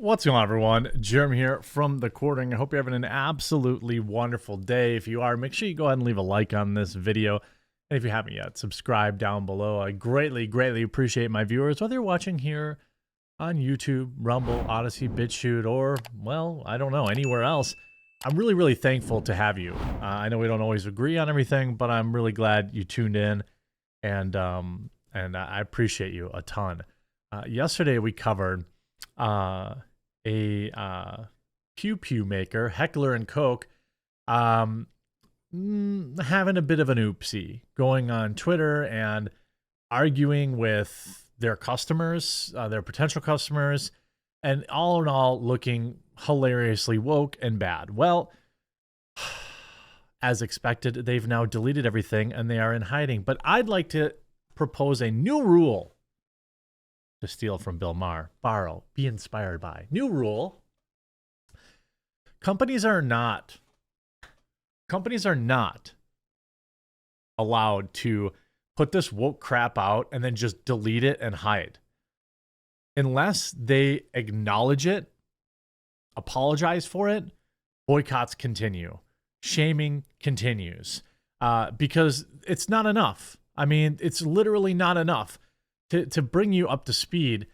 What's going on, everyone? Jeremy here from The Quartering. I hope you're having an absolutely wonderful day. If you are, make sure you go ahead and leave a like on this video. And if you haven't yet, subscribe down below. I greatly appreciate my viewers, whether you're watching here on YouTube, Rumble, Odyssey, BitChute, or, well, I don't know, anywhere else. I'm really thankful to have you. I know we don't always agree on everything, but I'm really glad you tuned in, and I appreciate you a ton. Yesterday we covered a pew pew maker, Heckler and Koch, having a bit of an oopsie, going on Twitter and arguing with their customers, their potential customers, and all in all looking hilariously woke and bad. Well, as expected, they've now deleted everything and they are in hiding. But I'd like to propose a new rule. To steal from Bill Maher, borrow, be inspired by. New rule. Companies are not allowed to put this woke crap out and then just delete it and hide. Unless they acknowledge it, apologize for it, boycotts continue. Shaming continues. Because it's not enough. I mean, it's literally not enough. To bring you up to speed,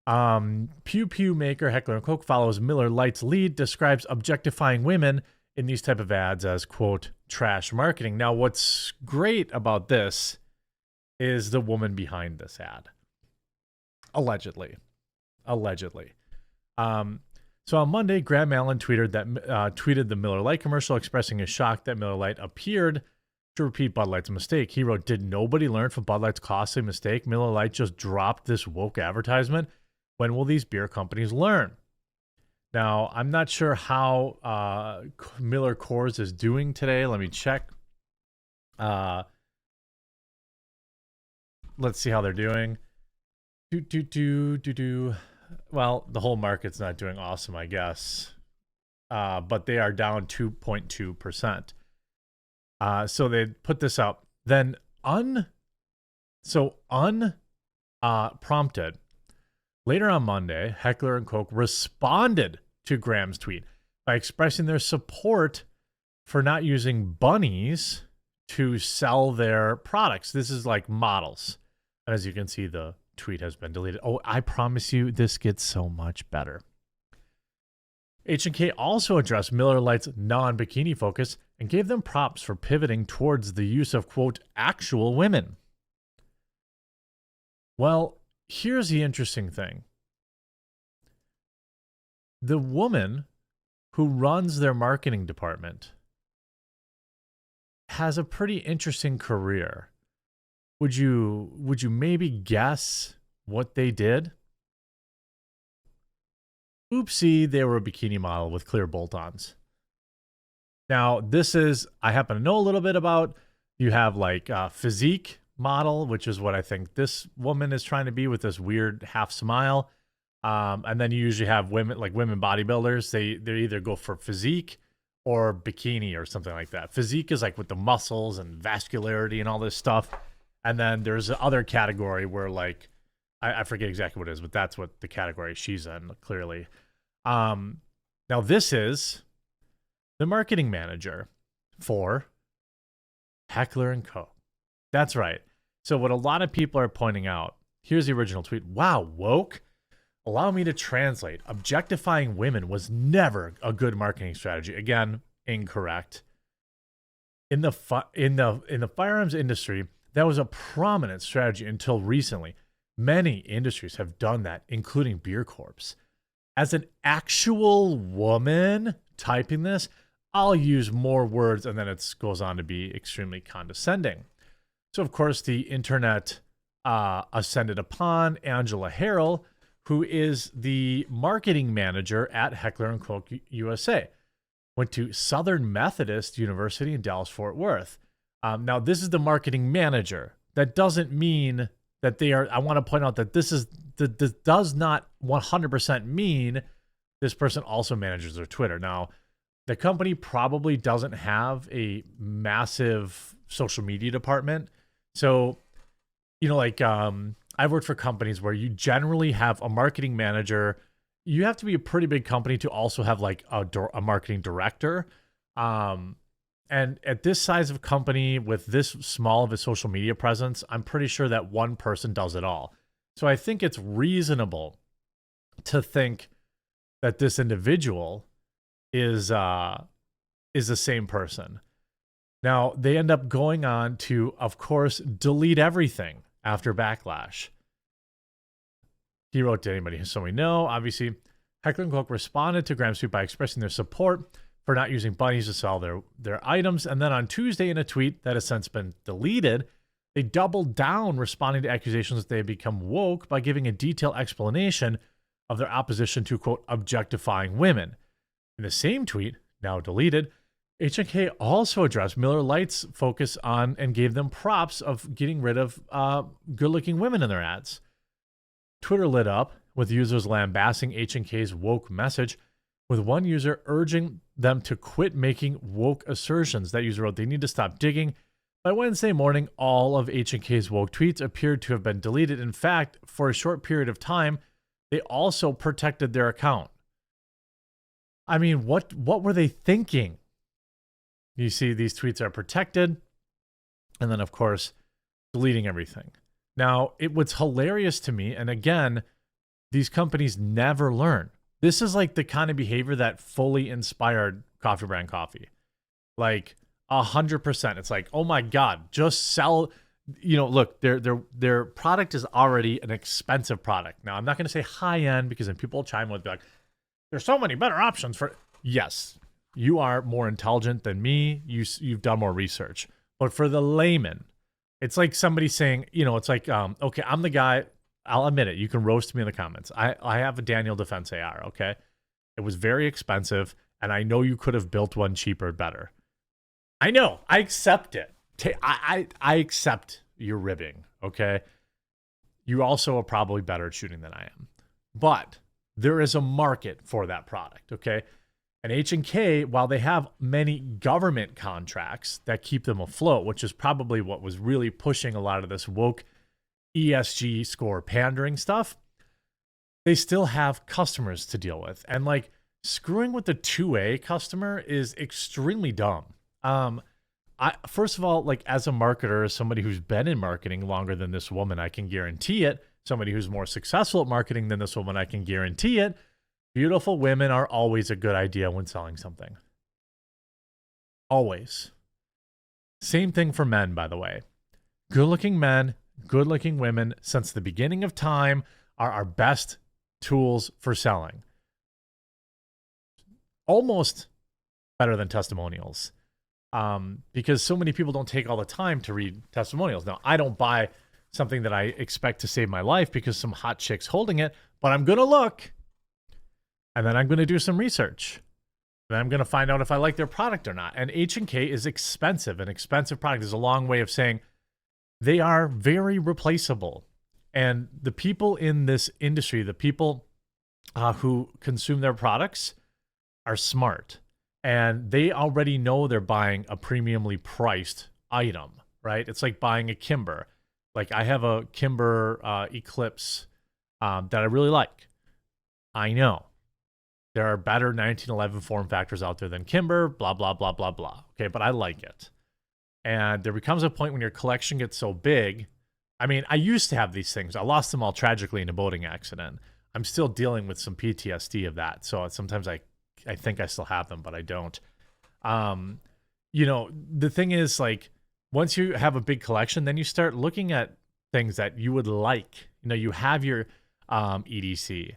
pew pew maker Heckler & Koch follows Miller Lite's lead, describes objectifying women in these type of ads as, quote, trash marketing. Now, what's great about this is the woman behind this ad. Allegedly. So on Monday, Graham Allen tweeted the Miller Lite commercial, expressing his shock that Miller Lite appeared to repeat Bud Light's mistake. He wrote, "Did nobody learn from Bud Light's costly mistake? Miller Lite just dropped this woke advertisement. When will these beer companies learn?" Now, I'm not sure how Miller Coors is doing today. Let me check. Let's see how they're doing. Well, the whole market's not doing awesome, I guess. But they are down 2.2%. So they put this up. Then unprompted, later on Monday, Heckler and Koch responded to Graham's tweet by expressing their support for not using bunnies to sell their products. This is like models. And as you can see, the tweet has been deleted. Oh, I promise you, this gets so much better. H&K also addressed Miller Lite's non-bikini focus and gave them props for pivoting towards the use of, quote, actual women. Well, here's the interesting thing. The woman who runs their marketing department has a pretty interesting career. Would you maybe guess what they did? Oopsie, they were a bikini model with clear bolt-ons. Now, this is, I happen to know a little bit about. You have like a physique model, which is what I think this woman is trying to be with this weird half smile. And then you usually have women, like women bodybuilders. They either go for physique or bikini or something like that. Physique is like with the muscles and vascularity and all this stuff. And then there's the other category where like, I forget exactly what it is, but that's what the category she's in, clearly. Now this is the marketing manager for Heckler & Koch. That's right. So what a lot of people are pointing out, here's the original tweet. Wow, woke? Allow me to translate. Objectifying women was never a good marketing strategy. Again, incorrect. In the firearms industry, that was a prominent strategy until recently. Many industries have done that, including Beer Corps. As an actual woman typing this, I'll use more words, and then it goes on to be extremely condescending. So, of course, the internet ascended upon Angela Harrell, who is the marketing manager at Heckler & Koch USA. Went to Southern Methodist University in Dallas-Fort Worth. Now, this is the marketing manager. That doesn't mean that they are, I want to point out that this does not 100% mean this person also manages their Twitter. Now, the company probably doesn't have a massive social media department. So, you know, like I've worked for companies where you generally have a marketing manager you have to be a pretty big company to also have like a marketing director. Um, and at this size of company with this small of a social media presence, I'm pretty sure that one person does it all. So I think it's reasonable to think that this individual is the same person. Now, they end up going on to, of course, delete everything after Backlash. He wrote to anybody so we know, obviously, Heckler & Koch responded to Graham's tweet by expressing their support for not using bunnies to sell their items. And then on Tuesday, in a tweet that has since been deleted, they doubled down, responding to accusations that they had become woke by giving a detailed explanation of their opposition to, quote, objectifying women. In the same tweet, now deleted, H&K also addressed Miller Lite's focus on and gave them props of getting rid of good-looking women in their ads. Twitter lit up with users lambasting H&K's woke message, with one user urging them to quit making woke assertions. That user wrote, they need to stop digging. By Wednesday morning, all of H&K's woke tweets appeared to have been deleted. In fact, for a short period of time, they also protected their account. I mean, what were they thinking? You see, these tweets are protected, and then, of course, deleting everything. Now, what's hilarious to me, and again, these companies never learn. This is like the kind of behavior that fully inspired Coffee Brand Coffee. Like 100%. It's like, oh my God, just sell. You know, look, their product is already an expensive product. Now, I'm not going to say high end because then people will chime with like, there's so many better options for. Yes, you are more intelligent than me. You've done more research. But for the layman, it's like somebody saying, you know, it's like, okay, I'm the guy. I'll admit it. You can roast me in the comments. I have a Daniel Defense AR, okay? It was very expensive, and I know you could have built one cheaper, better. I know. I accept it. I accept your ribbing, okay? You also are probably better at shooting than I am. But there is a market for that product, okay? And H&K, while they have many government contracts that keep them afloat, which is probably what was really pushing a lot of this woke ESG score pandering stuff, they still have customers to deal with. And like screwing with the 2A customer is extremely dumb. First of all, like as a marketer, as somebody who's been in marketing longer than this woman, I can guarantee it. Somebody who's more successful at marketing than this woman, I can guarantee it. Beautiful women are always a good idea when selling something. Always. Same thing for men, by the way. Good-looking men, good-looking women, since the beginning of time, are our best tools for selling. Almost better than testimonials. Because so many people don't take all the time to read testimonials. Now, I don't buy something that I expect to save my life because some hot chick's holding it, but I'm going to look. And then I'm going to do some research. Then I'm going to find out if I like their product or not. And H&K is expensive. An expensive product is a long way of saying they are very replaceable. And the people in this industry, the people who consume their products are smart. And they already know they're buying a premiumly priced item, right? It's like buying a Kimber. Like I have a Kimber Eclipse that I really like. I know. There are better 1911 form factors out there than Kimber, blah, blah, blah, blah, blah. Okay, but I like it. And there becomes a point when your collection gets so big. I mean, I used to have these things. I lost them all tragically in a boating accident. I'm still dealing with some PTSD of that. So sometimes I think I still have them, but I don't. You know, the thing is, like, once you have a big collection, then you start looking at things that you would like. You know, you have your EDC.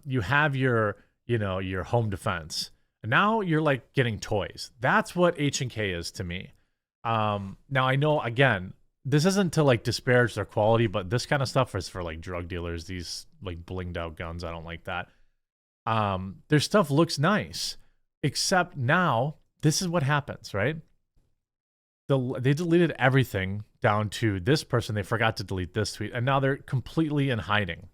You have your home defense. And now you're like getting toys. That's what H&K is to me. Now I know, again, this isn't to like disparage their quality, but this kind of stuff is for like drug dealers, these like blinged out guns. I don't like that. Their stuff looks nice, except now this is what happens, right? They deleted everything down to this person. They forgot to delete this tweet, and now they're completely in hiding.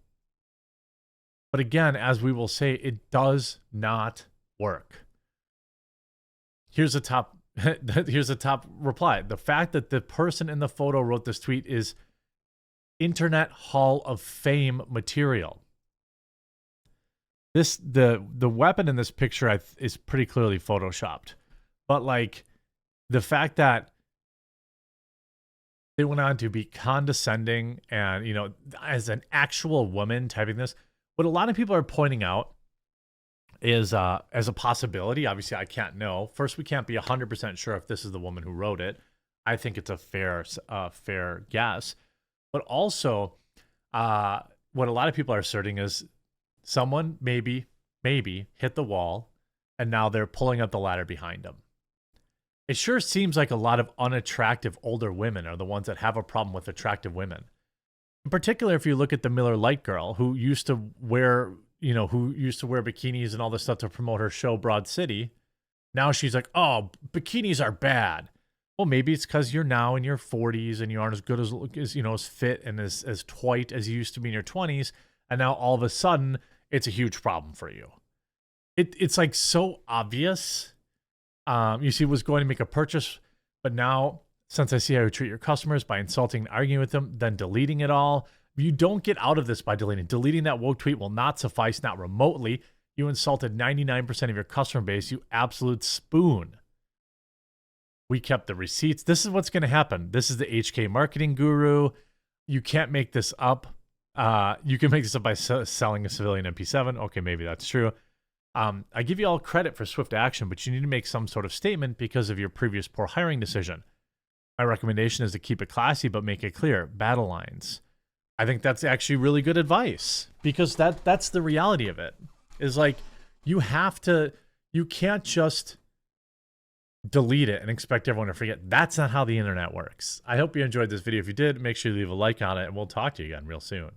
But again, as we will say, it does not work. Here's a top reply. The fact that the person in the photo wrote this tweet is Internet Hall of Fame material. The weapon in this picture is pretty clearly photoshopped, but like the fact that they went on to be condescending and, you know, as an actual woman typing this, what a lot of people are pointing out is as a possibility. Obviously, I can't know. First, we can't be 100% sure if this is the woman who wrote it. I think it's a fair guess. But also, what a lot of people are asserting is someone maybe hit the wall, and now they're pulling up the ladder behind them. It sure seems like a lot of unattractive older women are the ones that have a problem with attractive women. In particular, if you look at the Miller Lite girl who used to wear, bikinis and all this stuff to promote her show Broad City. Now she's like, oh, bikinis are bad. Well, maybe it's because you're now in your 40s and you aren't as good as fit and as twite as you used to be in your 20s. And now all of a sudden, it's a huge problem for you. It's like so obvious. You see was going to make a purchase, but now, since I see how you treat your customers by insulting and arguing with them, then deleting it all. You don't get out of this by deleting. Deleting that woke tweet will not suffice, not remotely. You insulted 99% of your customer base, you absolute spoon. We kept the receipts. This is what's going to happen. This is the HK marketing guru. You can't make this up. You can make this up by selling a civilian MP7. Okay, maybe that's true. I give you all credit for swift action, but you need to make some sort of statement because of your previous poor hiring decision. My recommendation is to keep it classy, but make it clear. Battle lines. I think that's actually really good advice because that's the reality of it. Is like you can't just delete it and expect everyone to forget. That's not how the internet works. I hope you enjoyed this video. If you did, make sure you leave a like on it, and we'll talk to you again real soon.